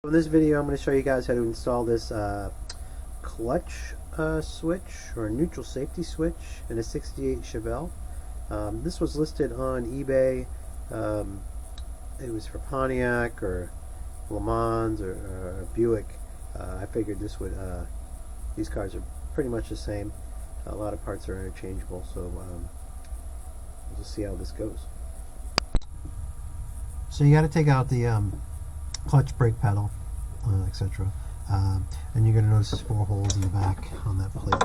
In this video I'm going to show you guys how to install this clutch switch or neutral safety switch in a 68 Chevelle. This was listed on eBay. It was for Pontiac or Le Mans or Buick. I figured this would these cars are pretty much the same. A lot of parts are interchangeable, so we'll just see how this goes. So you got to take out the clutch brake pedal, etc. And you're going to notice there's 4 holes in the back on that plate.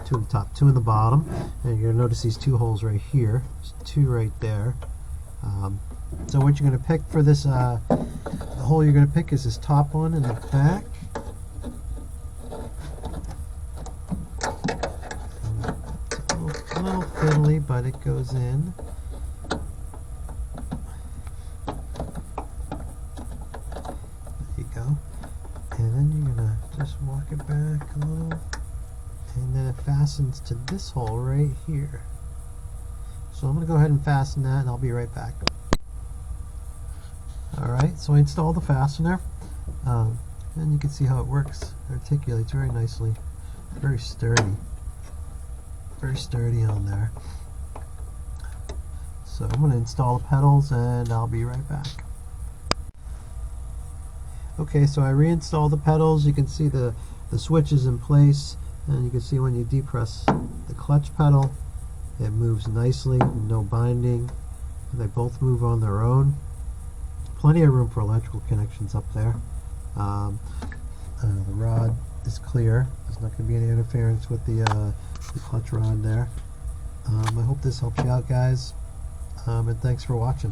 2 in the top, 2 in the bottom. And you're going to notice these 2 holes right here. There's 2 right there. So what you're going to pick for this, the hole you're going to pick is this top one in the back. It's a little fiddly, but it goes in. Go. And then you're gonna just walk it back a little, and then it fastens to this hole right here. So I'm gonna go ahead and fasten that, and I'll be right back. Alright, so I installed the fastener, and you can see how it works. It articulates very nicely, very sturdy on there. So I'm going to install the pedals, and I'll be right back. Okay, so I reinstalled the pedals. You can see the switch is in place, and you can see when you depress the clutch pedal, it moves nicely, no binding. They both move on their own. Plenty of room for electrical connections up there. The rod is clear. There's not going to be any interference with the clutch rod there. I hope this helps you out, guys, and thanks for watching.